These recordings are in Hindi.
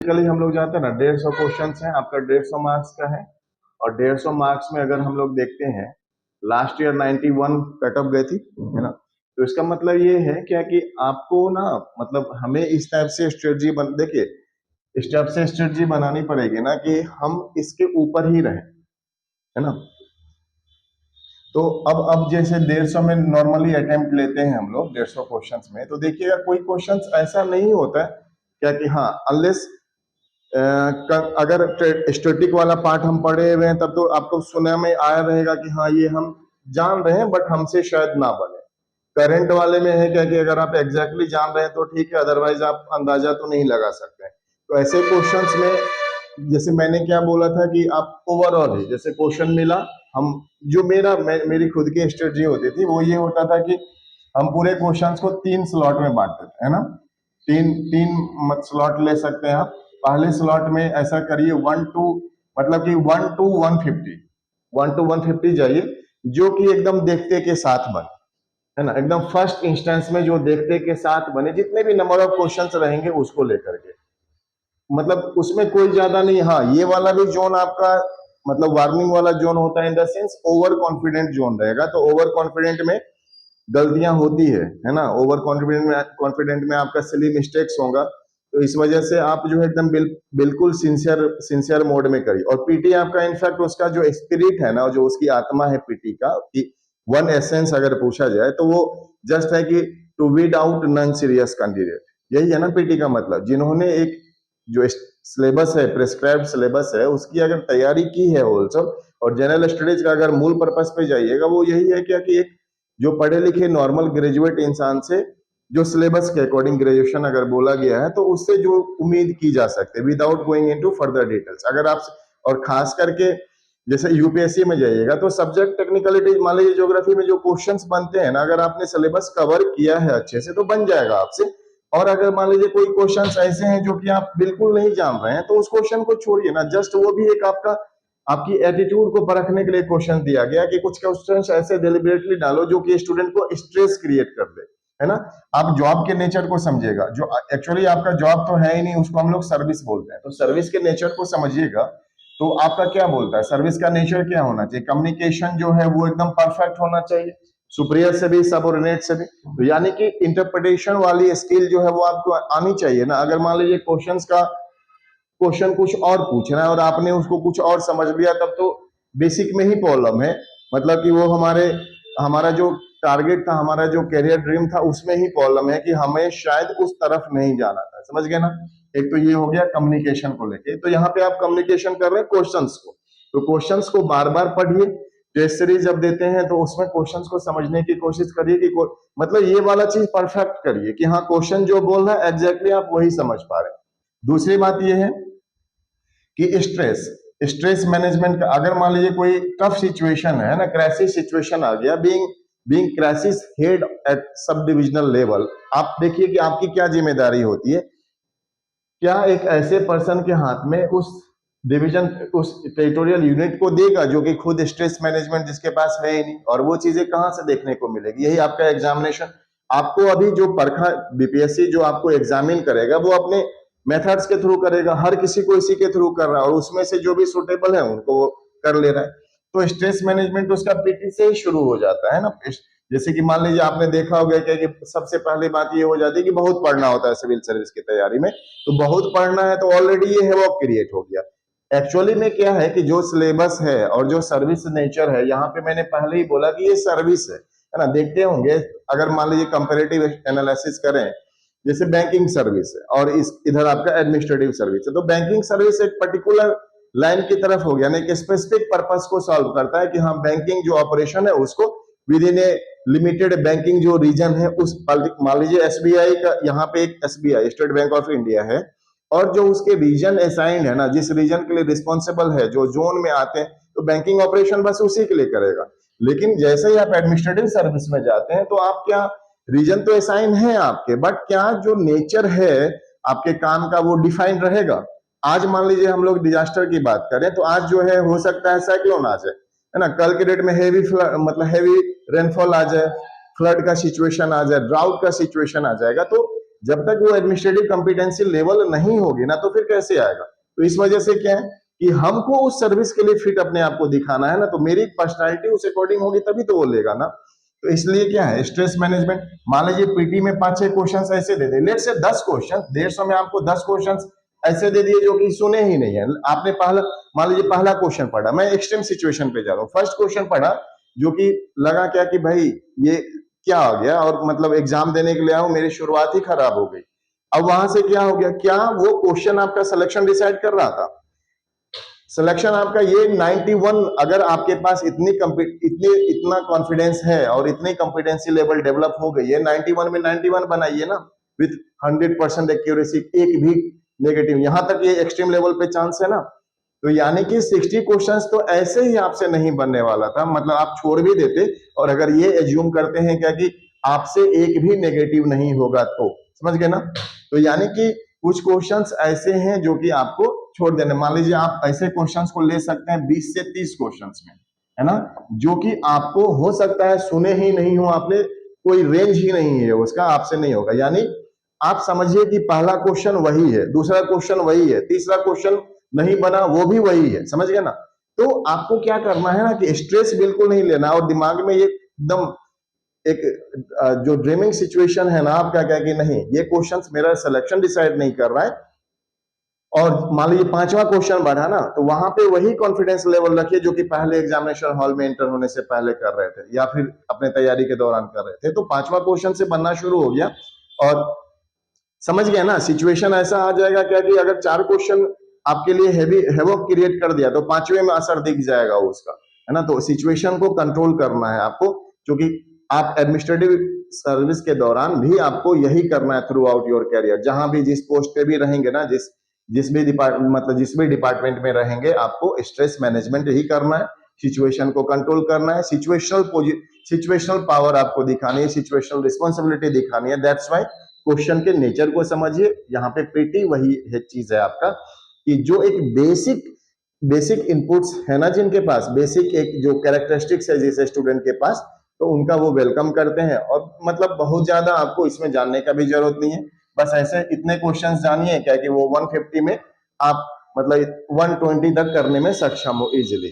बेसिकली हम लोग जाते हैं ना, 150 क्वेश्चन है आपका, 150 मार्क्स का है। और 150 मार्क्स में अगर हम लोग देखते हैं, लास्ट ईयर 91 कट ऑफ गई थी, है ना। तो इसका मतलब ये है क्या कि आपको ना, मतलब हमें इस टाइप से स्ट्रेटजी देखिए, इस टाइप से स्ट्रेटजी बनानी पड़ेगी ना कि हम इसके ऊपर ही रहें, है ना। तो अब जैसे 150 में नॉर्मली अटेम्प्ट लेते हैं हम लोग 150 क्वेश्चंस में, तो देखिएगा कोई क्वेश्चंस ऐसा नहीं होता है क्या कि हाँ, अनलेस अगर स्टैटिक वाला पार्ट हम पढ़े हुए हैं तब तो आपको सुनने में आया रहेगा कि हाँ ये हम जान रहे हैं बट हमसे शायद ना बने। करंट वाले में है क्या कि अगर आप एग्जैक्टली जान रहे हैं तो ठीक है, अदरवाइज आप अंदाजा तो नहीं लगा सकते। तो ऐसे क्वेश्चंस में जैसे मैंने क्या बोला था कि आप ओवरऑल ही जैसे क्वेश्चन मिला, हम जो मेरी खुद की स्ट्रेटजी होती थी वो ये होता था कि हम पूरे क्वेश्चंस को 3 स्लॉट में बांटते थे, है ना। तीन तीन स्लॉट ले सकते हैं आप। पहले स्लॉट में ऐसा करिए 1 टू, मतलब कि 1 टू 150, 1 टू 150 जाइए, जो कि एकदम देखते के साथ बने, है ना। एकदम फर्स्ट इंस्टेंस में जो देखते के साथ बने, जितने भी नंबर ऑफ क्वेश्चंस रहेंगे उसको लेकर के, मतलब उसमें कोई ज्यादा नहीं। हाँ, ये वाला भी जोन आपका मतलब वार्निंग वाला जोन होता है, in the sense over confident zone रहेगा। तो ओवर कॉन्फिडेंट में गलतियां होती है ना। ओवर कॉन्फिडेंट में आपका सिली मिस्टेक्स होगा। तो इस वजह से आप जो है एकदम बिल्कुल सिंसियर मोड में करिए। और पीटी आपका इनफैक्ट उसका जो स्पिरिट है ना, जो उसकी आत्मा है पीटी का, कि वन एसेंस अगर पूछा जाए तो वो जस्ट है कि to weed out non serious candidate. यही है ना पीटी का मतलब। जिन्होंने एक जो सिलेबस है, प्रिस्क्राइब्ड सिलेबस है, उसकी अगर तैयारी की है होलसेल, और जनरल स्टडीज का अगर मूल पर्पस पे जाइएगा, वो यही है क्या कि एक जो पढ़े लिखे नॉर्मल ग्रेजुएट इंसान से जो सिलेबस के अकॉर्डिंग ग्रेजुएशन अगर बोला गया है तो उससे जो उम्मीद की जा सकती है, without going into further details. अगर आप, और खास करके जैसे यूपीएससी में जाइएगा तो सब्जेक्ट टेक्निकलिटी, मान लीजिए ज्योग्राफी में जो क्वेश्चंस बनते हैं ना, अगर आपने सिलेबस कवर किया है अच्छे से तो बन जाएगा आपसे। और अगर मान लीजिए कोई क्वेश्चंस ऐसे हैं जो कि आप बिल्कुल नहीं जान रहे हैं, तो उस क्वेश्चन को छोड़िए ना, जस्ट वो भी एक आपका, आपकी एटीट्यूड को परखने के लिए क्वेश्चन दिया गया कि कुछ क्वेश्चंस ऐसे डिलिबरेटली डालो जो कि स्टूडेंट को स्ट्रेस क्रिएट कर दे, है ना। आप जॉब के नेचर को समझिएगा, जो एक्चुअली आपका जॉब तो है ही नहीं, उसको हम लोग सर्विस बोलते हैं। तो सर्विस के नेचर को समझिएगा। तो आपका क्या बोलता है, सर्विस का नेचर क्या होना चाहिए? कम्युनिकेशन जो है वो एकदम परफेक्ट होना चाहिए, सुपीरियर से भी, सबऑर्डिनेट से भी। तो यानी कि इंटरप्रिटेशन वाली स्किल जो है वो आपको आनी चाहिए ना। अगर मान लीजिए क्वेश्चन कुछ और पूछ रहा है और आपने उसको कुछ और समझ लिया, तब तो बेसिक में ही प्रॉब्लम है। मतलब कि वो हमारा जो टारगेट था, हमारा जो कैरियर ड्रीम था, उसमें ही प्रॉब्लम है कि हमें शायद उस तरफ नहीं जाना था। समझ गए ना। एक तो ये हो गया कम्युनिकेशन को लेके। तो यहाँ पे आप कम्युनिकेशन कर रहे हैं क्वेश्चंस को, तो क्वेश्चंस को बार बार पढ़िए। टेस्ट सीरीज जब देते हैं तो उसमें क्वेश्चंस को समझने की कोशिश करिए कि मतलब ये वाला चीज परफेक्ट करिए कि हाँ, क्वेश्चन जो बोल रहा है एग्जैक्टली आप वही समझ पा रहे हैं। दूसरी बात यह है कि स्ट्रेस मैनेजमेंट का, अगर मान लीजिए कोई टफ सिचुएशन है ना, क्राइसिस सिचुएशन आ गया, being crisis head at sub divisional level, आप देखिए कि आपकी क्या जिम्मेदारी होती है। क्या एक ऐसे पर्सन के हाथ में उस डिवीजन, उस टेरिटोरियल यूनिट को देगा जो कि खुद स्ट्रेस मैनेजमेंट जिसके पास है ही नहीं, और वो चीजें कहां से देखने को मिलेगी? यही आपका एग्जामिनेशन। आपको अभी जो परखा बीपीएससी जो आपको एग्जामिन करेगा वो अपने मेथड्स के थ्रू करेगा, हर किसी को इसी के थ्रू कर रहा है, और उसमें से जो भी सुटेबल है उनको वो कर ले रहा है। तो स्ट्रेस मैनेजमेंट उसका पीटी से ही शुरू हो जाता है ना। जैसे कि मान लीजिए आपने देखा होगा कि सबसे पहली बात ये हो जाती है कि बहुत पढ़ना होता है सिविल सर्विस की तैयारी में। तो बहुत पढ़ना है तो ऑलरेडी ये हैवॉक क्रिएट हो गया। एक्चुअली में क्या है कि जो सिलेबस है और जो सर्विस नेचर है, यहाँ पे मैंने पहले ही बोला कि ये सर्विस है ना। देखते होंगे, अगर मान लीजिए कंपैरेटिव एनालिसिस करें, जैसे बैंकिंग सर्विस है और इधर आपका एडमिनिस्ट्रेटिव सर्विस है। तो बैंकिंग सर्विस एक पर्टिकुलर लाइन की तरफ हो गया ना, एक स्पेसिफिक पर्पस को सॉल्व करता है कि हाँ, बैंकिंग जो ऑपरेशन है उसको with in A limited banking जो रीजन है, उस मान लीजिए एसबीआई का, यहाँ पे एक SBI state bank of India है, और जो उसके रीजन असाइंड है ना, जिस रीजन के लिए रिस्पॉन्सिबल है, जो जोन में आते हैं, तो बैंकिंग ऑपरेशन बस उसी के लिए करेगा। लेकिन जैसे ही आप एडमिनिस्ट्रेटिव सर्विस में जाते हैं तो आप क्या, रीजन तो असाइन है आपके, बट क्या जो नेचर है आपके काम का वो डिफाइन रहेगा। आज मान लीजिए हम लोग डिजास्टर की बात करें तो आज जो है हो सकता है साइक्लोन आ जाए, है ना। कल के डेट में हेवी मतलब हेवी रेनफॉल आ जाए, फ्लड का सिचुएशन आ जाए, ड्राउट का सिचुएशन आ जाएगा। तो जब तक वो एडमिनिस्ट्रेटिव कॉम्पिटेंसी लेवल नहीं होगी ना, तो फिर कैसे आएगा? तो इस वजह से क्या है कि हमको उस सर्विस के लिए फिट अपने आप को दिखाना है ना, तो मेरी पर्सनालिटी उस अकॉर्डिंग होगी तभी तो वो लेगा ना। तो इसलिए क्या है, स्ट्रेस मैनेजमेंट। मान लीजिए पीटी में 5-6 क्वेश्चन ऐसे दे दे, लेट से 10 क्वेश्चन 150 में आपको 10 क्वेश्चन ऐसे दे दिए जो कि सुने ही नहीं है आपने। पहला मान लीजिए पहला क्वेश्चन पढ़ा, मैं एक्सट्रीम सिचुएशन पे जा रहा हूँ, फर्स्ट क्वेश्चन पढ़ा जो कि लगा क्या कि भाई ये क्या हो गया, और मतलब एग्जाम देने के लिए आऊं, मेरी शुरुआत ही खराब हो गई। अब वहां से क्या हो गया, क्या वो क्वेश्चन आपका सिलेक्शन डिसाइड कर रहा था? सिलेक्शन आपका ये 91, अगर आपके पास इतना कॉन्फिडेंस है और इतनी कॉम्पिटेंसी लेवल डेवलप हो गई है, 91 में 91 बनाइए ना, विथ 100% एक्यूरेसी, एक भी नेगेटिव, यहां तक ये एक्सट्रीम लेवल पे चांस है ना। तो यानी कि 60 क्वेश्चंस तो ऐसे ही आपसे नहीं बनने वाला था, मतलब आप छोड़ भी देते, और अगर ये एज्यूम करते हैं क्या कि आपसे एक भी नेगेटिव नहीं होगा, तो समझ गए ना। तो यानी कि कुछ क्वेश्चंस ऐसे हैं जो कि आपको छोड़ देने। मान लीजिए आप ऐसे क्वेश्चंस को ले सकते हैं 20 से 30 क्वेश्चंस में, है ना, जो कि आपको हो सकता है सुने ही नहीं हो आपने, कोई रेंज ही नहीं है उसका, आपसे नहीं होगा। यानी आप समझिए कि पहला क्वेश्चन वही है, दूसरा क्वेश्चन वही है, तीसरा क्वेश्चन नहीं बना वो भी वही है, समझ गए ना। तो आपको क्या करना है ना कि स्ट्रेस बिल्कुल नहीं लेना, और दिमाग में ये एकदम एक जो ड्रीमिंग सिचुएशन है ना आपका, क्या कि नहीं ये क्वेश्चंस मेरा सिलेक्शन डिसाइड नहीं कर रहा है, और मान लीजिए 5वां क्वेश्चन बढ़ा ना, तो वहां पे वही कॉन्फिडेंस लेवल रखिए जो कि पहले एग्जामिनेशन हॉल में एंटर होने से पहले कर रहे थे, या फिर अपने तैयारी के दौरान कर रहे थे। तो 5वां क्वेश्चन से बनना शुरू हो गया, और समझ गए ना, सिचुएशन ऐसा आ जाएगा क्या कि अगर 4 क्वेश्चन आपके लिए हैवी हैवॉक क्रिएट कर दिया, तो 5वें में असर दिख जाएगा उसका, है ना। तो सिचुएशन को कंट्रोल करना है आपको, क्योंकि आप एडमिनिस्ट्रेटिव सर्विस के दौरान भी आपको यही करना है थ्रू आउट योर कैरियर, जहां भी जिस पोस्ट पे भी रहेंगे ना, जिस भी डिपार्टमेंट में रहेंगे, आपको स्ट्रेस मैनेजमेंट ही करना है, सिचुएशन को कंट्रोल करना है, सिचुएशनल पावर आपको दिखानी है, सिचुएशनल रिस्पॉन्सिबिलिटी दिखानी है। दैट्स वाई क्वेश्चन के नेचर को समझिए, यहाँ पे प्रीटी वही है चीज है आपका, कि जो एक बेसिक इनपुट्स है ना जिनके पास, बेसिक एक जो कैरेक्टरिस्टिक्स है जिस स्टूडेंट के पास, तो उनका वो वेलकम करते हैं। और मतलब बहुत ज्यादा आपको इसमें जानने का भी जरूरत नहीं है, बस ऐसे इतने क्वेश्चंस जानिए क्या कि वो 150 में आप मतलब 120 तक करने में सक्षम हो इजिली,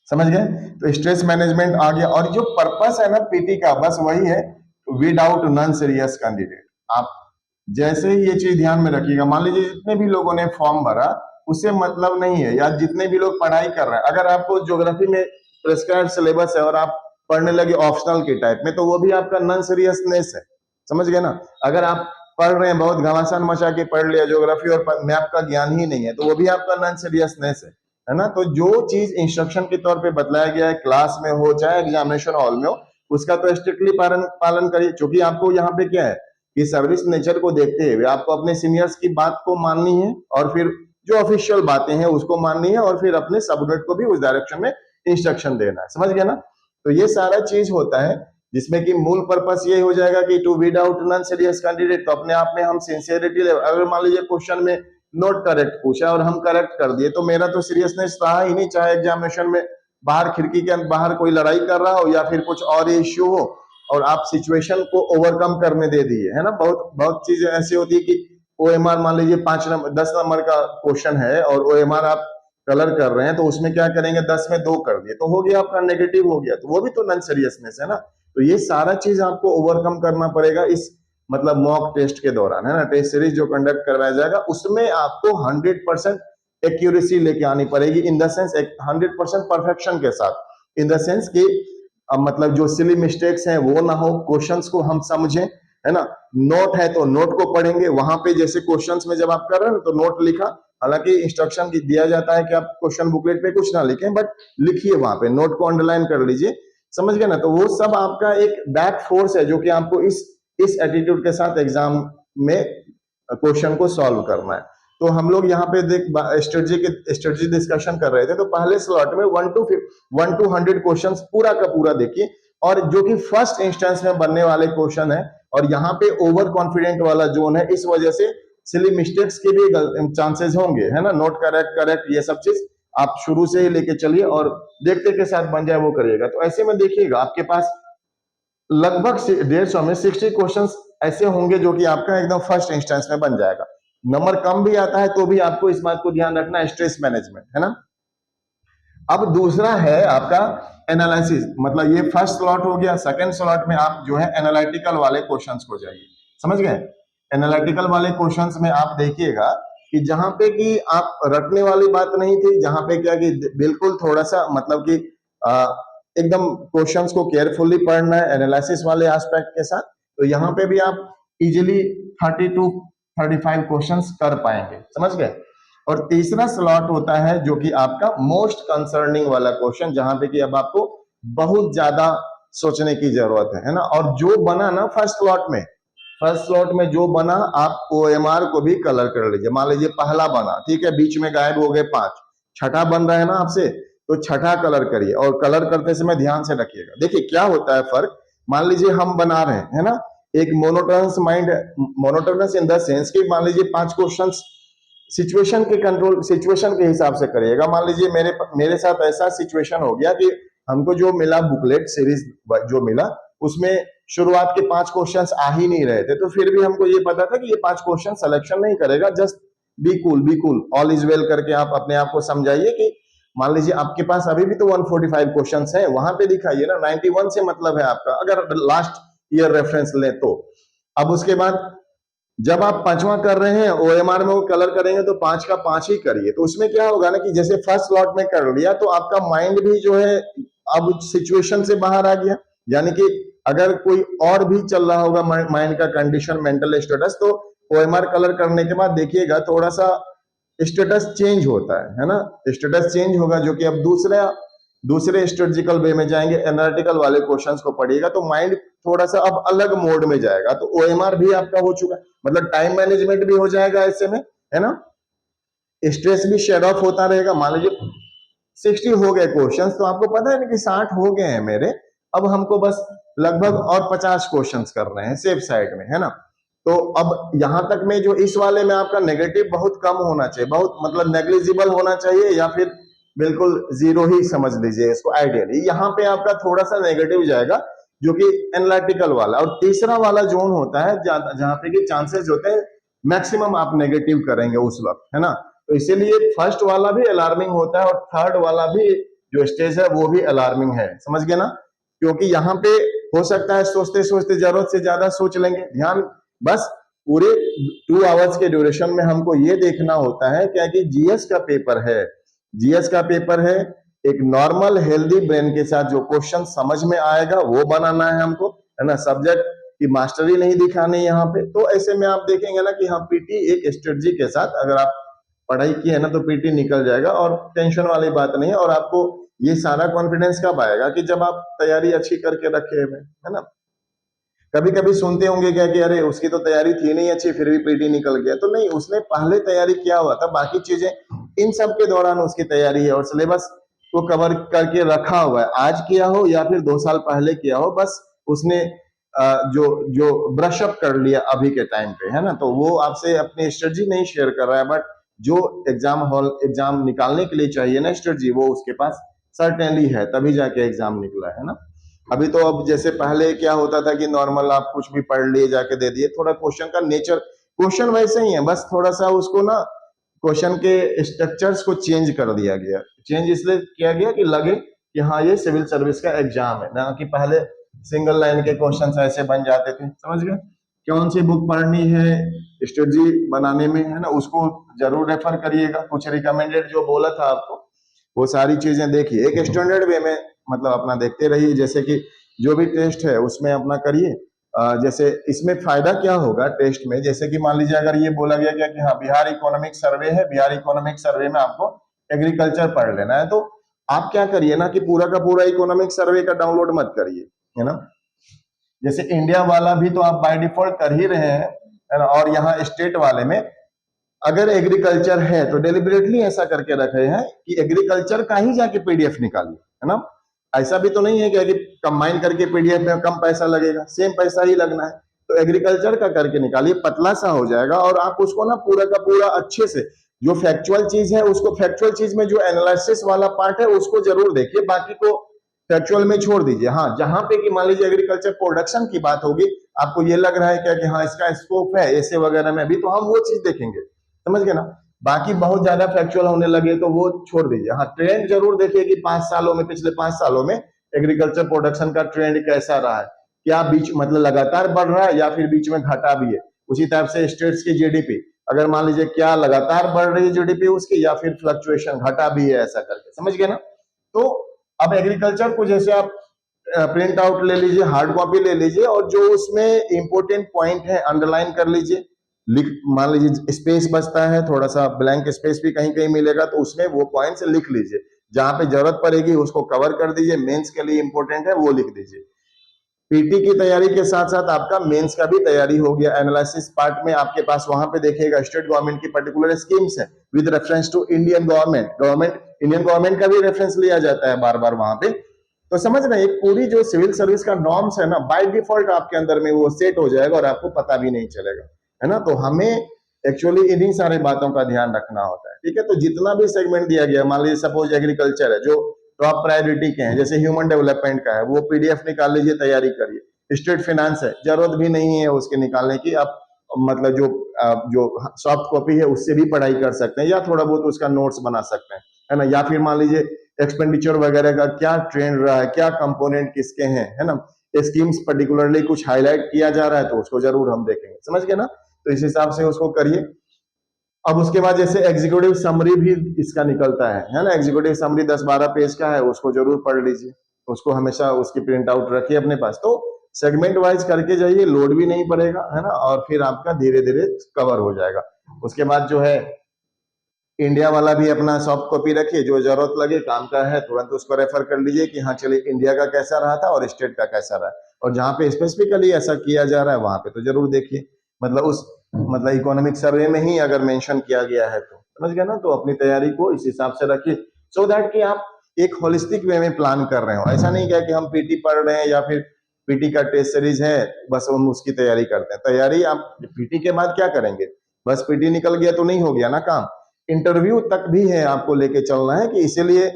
समझ गए। तो स्ट्रेस मैनेजमेंट आ गया, और जो पर्पस है ना पीटी का, बस वही है, weed out non serious candidate. आप जैसे ही ये चीज ध्यान में रखिएगा, मान लीजिए जितने भी लोगों ने फॉर्म भरा उससे मतलब नहीं है, या जितने भी लोग पढ़ाई कर रहे हैं, अगर आपको ज्योग्राफी में प्रेस्क्राइब्ड सिलेबस है और आप पढ़ने लगे ऑप्शनल के टाइप में, तो वो भी आपका नॉन सीरियसनेस है, समझ गए ना। अगर आप पढ़ रहे हैं, बहुत घमासान मचा के पढ़ लिया ज्योग्राफी और मैप का ज्ञान ही नहीं है, तो वो भी आपका नॉन सीरियसनेस है ना। तो जो चीज इंस्ट्रक्शन के तौर पे बतलाया गया है, क्लास में हो चाहे एग्जामिनेशन हॉल में हो, उसका तो स्ट्रिक्टली पालन करिए, क्योंकि आपको यहाँ पे क्या है कि सर्विस नेचर को देखते हुए आपको अपने सीनियर्स की बात को माननी है, और फिर जो ऑफिशियल बातें हैं उसको माननी है, और फिर अपने सबऑर्डिनेट को भी उस डायरेक्शन में इंस्ट्रक्शन देना है, समझ गया ना। तो ये सारा चीज होता है, जिसमें कि मूल पर्पस ये हो जाएगा कि to weed out non serious candidate. तो अपने आप में हम सिंसियरिटी, अगर मान लीजिए क्वेश्चन में नोट करेक्ट पूछा और हम करेक्ट कर दिए, तो मेरा तो सीरियसनेस रहा ही नहीं, चाहे एग्जामिनेशन में बाहर खिड़की के बाहर कोई लड़ाई कर रहा हो या फिर कुछ और इश्यू हो, और आप सिचुएशन को ओवरकम करने दे दिए, है ना। बहुत बहुत चीजें ऐसी होती है कि ओएमआर मान लीजिए 10 नंबर का क्वेश्चन है, और ओएमआर आप कलर कर रहे हैं, तो उसमें क्या करेंगे, 10 में 2 कर दिए, तो हो गया आपका नेगेटिव हो गया, तो वो भी तो नॉन सीरियसनेस है ना। तो ये सारा चीज आपको ओवरकम करना पड़ेगा इस मतलब मॉक टेस्ट के दौरान, है ना। टेस्ट सीरीज जो कंडक्ट करवाया जाएगा उसमें आपको 100% एक्यूरेसी लेके आनी पड़ेगी, इन द सेंस 100% परफेक्शन के साथ, इन द सेंस कि मतलब जो सिली मिस्टेक्स हैं वो ना हो, क्वेश्चंस को हम समझें, है ना। नोट है तो नोट को पढ़ेंगे, वहां पे जैसे क्वेश्चंस में जब आप कर रहे हैं तो नोट लिखा, हालांकि इंस्ट्रक्शन दिया जाता है कि आप क्वेश्चन बुकलेट पे कुछ ना लिखें, बट लिखिए वहां पे, नोट को अंडरलाइन कर लीजिए, समझ गए ना। तो वो सब आपका एक बैक फोर्स है जो कि आपको इस एटीट्यूड के साथ एग्जाम में क्वेश्चन को सॉल्व करना है। तो हम लोग यहाँ पे देख स्ट्रेटजी डिस्कशन कर रहे थे, तो पहले स्लॉट में 1 to 100 क्वेश्चंस पूरा का पूरा देखिए, और जो कि फर्स्ट इंस्टेंस में बनने वाले क्वेश्चन है, और यहाँ पे ओवर कॉन्फिडेंट वाला जोन है, इस वजह से सिली मिस्टेक्स के भी चांसेस होंगे, है ना। नोट करेक्ट ये सब चीज आप शुरू से ही लेके चलिए, और देखते के साथ बन जाए वो करिएगा। तो ऐसे में देखिएगा आपके पास लगभग 150 में 60 क्वेश्चंस ऐसे होंगे जो कि आपका एकदम फर्स्ट इंस्टेंस में बन जाएगा। नंबर कम भी आता है तो भी आपको इस बात को ध्यान रखना है, स्ट्रेस मैनेजमेंट, है ना। अब दूसरा है आपका एनालिसिस, मतलब ये फर्स्ट स्लॉट हो गया। सेकंड स्लॉट में आप जो है एनालिटिकल वाले क्वेश्चंस को जाइए, समझ गए। एनालिटिकल वाले क्वेश्चंस में आप देखिएगा कि जहां पे कि आप रटने वाली बात नहीं थी, जहां पे क्या कि बिल्कुल थोड़ा सा मतलब कि एकदम क्वेश्चंस को केयरफुली पढ़ना है एनालिसिस वाले एस्पेक्ट के साथ, तो यहाँ पे भी आप इजिली 30 to 35 क्वेश्चंस कर पाएंगे, समझ गए। और तीसरा स्लॉट होता है जो कि आपका मोस्ट कंसर्निंग वाला क्वेश्चन, जहां पे कि अब आपको बहुत ज्यादा सोचने की जरूरत है ना। और जो बना ना फर्स्ट स्लॉट में जो बना, आप OMR को भी कलर कर लीजिए। मान लीजिए पहला बना, ठीक है, बीच में गायब हो गए 5, छठा बन रहा है ना आपसे, तो छठा कलर करिए। और कलर करते समय ध्यान से रखिएगा, देखिए क्या होता है फर्क। मान लीजिए हम बना रहे हैं, है ना, एक monotonous mind, monotonous in the sense कि मान लीजिए 5 क्वेश्चंस सिचुएशन के हिसाब से करिएगा। मान लीजिए मेरे साथ ऐसा सिचुएशन हो गया कि हमको जो मिला बुकलेट सीरीज जो मिला, उसमें शुरुआत के 5 क्वेश्चंस आ ही नहीं रहे थे, तो फिर भी हमको ये पता था कि ये 5 क्वेश्चन सिलेक्शन नहीं करेगा, just be cool, all is well करके आप अपने आप को समझाइए कि मान लीजिए आपके पास अभी भी तो 145 क्वेश्चंस हैं, वहां पे दिखाइए ना 91 से मतलब है आपका, अगर लास्ट ईयर रेफरेंस लें तो। अब उसके बाद जब आप पांचवा कर रहे हैं OMR में वो कलर करेंगे तो 5 का 5 ही करिए। तो उसमें क्या होगा ना कि जैसे फर्स्ट स्लॉट में कर लिया तो आपका माइंड भी जो है अब सिचुएशन से बाहर आ गया, यानी कि अगर कोई और भी चल रहा होगा माइंड का कंडीशन, मेंटल स्टेटस, तो OMR कलर करने के बाद देखिएगा थोड़ा सा स्टेटस चेंज होता है ना, स्टेटस चेंज होगा, जो कि अब दूसरे स्ट्रेटेजिकल वे में जाएंगे, एनालिटिकल वाले क्वेश्चंस को पढ़िएगा तो माइंड थोड़ा सा अब अलग मोड में जाएगा। तो OMR भी आपका हो चुका है, मतलब टाइम मैनेजमेंट भी हो जाएगा ऐसे में, है ना, स्ट्रेस भी शेड ऑफ होता रहेगा। मान लीजिए 60 हो गए क्वेश्चंस, तो आपको पता है ना कि 60 हो गए हैं मेरे, अब हमको बस लगभग और 50 क्वेश्चंस करने हैं सेफ साइड में, है ना। तो अब यहां तक में जो इस वाले में आपका नेगेटिव बहुत कम होना चाहिए, बहुत मतलब नेग्लिजिबल होना चाहिए, या फिर बिल्कुल जीरो ही समझ लीजिए इसको आइडियली। यहाँ पे आपका थोड़ा सा नेगेटिव जाएगा जो कि एनालिटिकल वाला। और तीसरा वाला जोन होता है जहां पे कि चांसेस होते हैं मैक्सिमम आप नेगेटिव करेंगे उस वक्त, है ना। तो इसीलिए फर्स्ट वाला भी अलार्मिंग होता है और थर्ड वाला भी जो स्टेज है वो भी अलार्मिंग है, समझ गए ना। क्योंकि यहाँ पे हो सकता है सोचते सोचते जरूरत से ज्यादा सोच लेंगे। ध्यान बस पूरे 2 आवर्स के ड्यूरेशन में हमको ये देखना होता है क्या कि जीएस का पेपर है, जीएस का पेपर है, एक नॉर्मल हेल्दी ब्रेन के साथ जो क्वेश्चन समझ में आएगा वो बनाना है हमको, है ना। सब्जेक्ट की मास्टरी नहीं दिखानी यहाँ पे। तो ऐसे में आप देखेंगे ना कि हाँ पीटी एक स्ट्रेटजी के साथ अगर आप पढ़ाई की है ना तो पीटी निकल जाएगा और टेंशन वाली बात नहीं है। और आपको ये सारा कॉन्फिडेंस कब आएगा कि जब आप तैयारी अच्छी करके रखे हुए, है ना। कभी कभी सुनते होंगे क्या कि अरे उसकी तो तैयारी थी नहीं अच्छी फिर भी पीटी निकल गया, तो नहीं, उसने पहले तैयारी किया हुआ था, बाकी चीजें इन सब के दौरान उसकी तैयारी है और सिलेबस को कवर करके रखा हुआ है। आज किया हो या फिर 2 साल पहले किया हो, बस उसने जो जो ब्रशअप कर लिया अभी के टाइम पे, है ना। तो वो आपसे अपनी स्ट्रेटजी नहीं शेयर कर रहा है, बट जो एग्जाम निकालने के लिए चाहिए ना स्ट्रेटजी, वो उसके पास सर्टेनली है, तभी जाके एग्जाम निकला है ना। अभी तो अब जैसे पहले क्या होता था कि नॉर्मल आप कुछ भी पढ़ लिए जाके दे दिए, थोड़ा क्वेश्चन का नेचर, क्वेश्चन वैसे ही है, बस थोड़ा सा उसको ना क्वेश्चन के स्ट्रक्चर्स को चेंज कर दिया गया। चेंज इसलिए किया गया कि लगे कि हाँ ये सिविल सर्विस का एग्जाम है ना, कि पहले सिंगल लाइन के क्वेश्चन ऐसे बन जाते थे, समझ गए। कौन सी बुक पढ़नी है स्ट्रेटजी बनाने में, है ना, उसको जरूर रेफर करिएगा। कुछ रिकमेंडेड जो बोला था आपको वो सारी चीजें देखिए, एक स्टैंडर्ड वे में मतलब अपना देखते रहिए। जैसे कि जो भी टेस्ट है उसमें अपना करिए। जैसे इसमें फायदा क्या होगा टेस्ट में, जैसे कि मान लीजिए अगर ये बोला गया क्या कि हाँ बिहार इकोनॉमिक सर्वे है, बिहार इकोनॉमिक सर्वे में आपको एग्रीकल्चर पढ़ लेना है, तो आप क्या करिए ना कि पूरा का पूरा इकोनॉमिक सर्वे का डाउनलोड मत करिए, है ना। जैसे इंडिया वाला भी तो आप बाय डिफॉल्ट कर ही रहे हैं, है ना। और यहाँ स्टेट वाले में अगर एग्रीकल्चर है तो डेलिबरेटली ऐसा करके रखे हैं कि एग्रीकल्चर का ही जाके पीडीएफ निकालिए, है ना। ऐसा भी तो नहीं है कि कंबाइन करके पीडीएफ में कम पैसा लगेगा, सेम पैसा ही लगना है। तो एग्रीकल्चर का करके निकालिए, पतला सा हो जाएगा और आप उसको ना पूरा का पूरा अच्छे से, जो फैक्चुअल चीज है उसको, फैक्चुअल चीज में जो एनालिसिस वाला पार्ट है उसको जरूर देखिए, बाकी को फैक्चुअल में छोड़ दीजिए। हाँ, जहां पे कि मान लीजिए एग्रीकल्चर प्रोडक्शन की बात होगी, आपको ये लग रहा है क्या कि हाँ इसका स्कोप है ऐसे वगैरह में भी, तो हम वो चीज देखेंगे, समझ गए ना। बाकी बहुत ज्यादा फैक्चुअल होने लगे तो वो छोड़ दीजिए। हाँ, ट्रेंड जरूर देखिए कि 5 सालों में, पिछले 5 सालों में एग्रीकल्चर प्रोडक्शन का ट्रेंड कैसा रहा है, क्या बीच मतलब लगातार बढ़ रहा है या फिर बीच में घटा भी है। उसी टाइप से स्टेट्स की जीडीपी, अगर मान लीजिए क्या लगातार बढ़ रही है जीडीपी उसकी, या फिर फ्लक्चुएशन घटा भी है, ऐसा करके, समझ गए ना। तो अब एग्रीकल्चर को जैसे आप प्रिंट आउट ले लीजिए, हार्ड कॉपी ले लीजिए, और जो उसमें इंपॉर्टेंट पॉइंट है अंडरलाइन कर लीजिए। लिख, मान लीजिए स्पेस बचता है, थोड़ा सा ब्लैंक स्पेस भी कहीं कहीं मिलेगा, तो उसमें वो पॉइंट्स लिख लीजिए। जहां पे जरूरत पड़ेगी उसको कवर कर दीजिए, मेंस के लिए इंपॉर्टेंट है वो लिख दीजिए। पीटी की तैयारी के साथ साथ आपका मेंस का भी तैयारी हो गया। एनालिसिस पार्ट में आपके पास वहां पे देखिएगा स्टेट गवर्नमेंट की पर्टिकुलर स्कीम्स है with reference to Indian government, Indian government का भी रेफरेंस लिया जाता है बार बार वहां पे। तो समझ रहे हैं, एक पूरी जो सिविल सर्विस का नॉर्म्स है ना, बाय डिफॉल्ट आपके अंदर में वो सेट हो जाएगा और आपको पता भी नहीं चलेगा, है ना। तो हमें एक्चुअली इन्हीं सारे बातों का ध्यान रखना होता है, ठीक है। तो जितना भी सेगमेंट दिया गया, मान लीजिए सपोज एग्रीकल्चर है, जो टॉप प्रायोरिटी के हैं, जैसे ह्यूमन डेवलपमेंट का है, वो पीडीएफ निकाल लीजिए, तैयारी करिए। स्टेट फाइनेंस है, जरूरत भी नहीं है उसके निकालने की, आप मतलब जो सॉफ्ट कॉपी है उससे भी पढ़ाई कर सकते हैं, या थोड़ा बहुत उसका नोट्स बना सकते हैं, है ना। या फिर मान लीजिए एक्सपेंडिचर वगैरह का क्या ट्रेंड रहा है, क्या कंपोनेंट किसके हैं, है ना। स्कीम्स पर्टिकुलरली कुछ हाईलाइट किया जा रहा है तो उसको जरूर हम देखेंगे, समझ गए ना। तो इस हिसाब से उसको करिए। अब उसके बाद जैसे एग्जीक्यूटिव समरी भी इसका निकलता है ना। एग्जीक्यूटिव समरी 10-12 पेज का है, उसको जरूर पढ़ लीजिए। उसको हमेशा उसकी प्रिंट आउट रखिए अपने पास। तो सेगमेंट वाइज करके जाइए, लोड भी नहीं पड़ेगा, है ना, और फिर आपका धीरे धीरे कवर हो जाएगा। उसके बाद जो है इंडिया वाला भी अपना सॉफ्ट कॉपी रखिए, जो जरूरत लगे काम का है तुरंत उसको रेफर कर लीजिए कि हाँ चलिए इंडिया का कैसा रहा था और स्टेट का कैसा रहा है। और जहां पे स्पेसिफिकली ऐसा किया जा रहा है वहां पे तो जरूर देखिए, मतलब उस मतलब इकोनॉमिक सर्वे में ही अगर मेंशन किया गया है तो, समझ गए ना। तो अपनी तैयारी को इस हिसाब से रखिए, सो दैट कि आप एक होलिस्टिक वे में प्लान कर रहे हो। ऐसा नहीं क्या कि हम पीटी पढ़ रहे हैं या फिर पीटी का टेस्ट सीरीज है बस हम उसकी तैयारी करते हैं। तैयारी आप पीटी के बाद क्या करेंगे, बस पीटी निकल गया तो नहीं हो गया ना काम, इंटरव्यू तक भी है आपको लेके चलना है। कि इसीलिए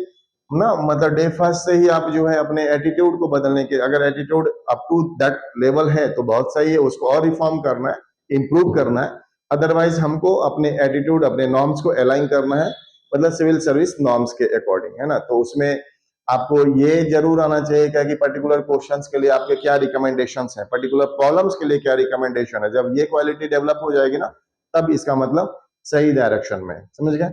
ना मतलब डे फर्स्ट से ही आप जो है अपने एटीट्यूड को बदलने के, अगर attitude up to that level है तो बहुत सही है, उसको और रिफॉर्म करना है, इंप्रूव करना है। अदरवाइज हमको अपने एटीट्यूड, अपने नॉर्म्स को अलाइन करना है, मतलब सिविल सर्विस नॉर्म्स के अकॉर्डिंग, है ना। तो उसमें आपको ये जरूर आना चाहिए क्या कि पर्टिकुलर क्वेश्चंस के लिए आपके क्या रिकमेंडेशंस हैं, पर्टिकुलर प्रॉब्लम्स के लिए क्या रिकमेंडेशन है। जब ये क्वालिटी डेवलप हो जाएगी ना, तब इसका मतलब सही डायरेक्शन में, समझ गए।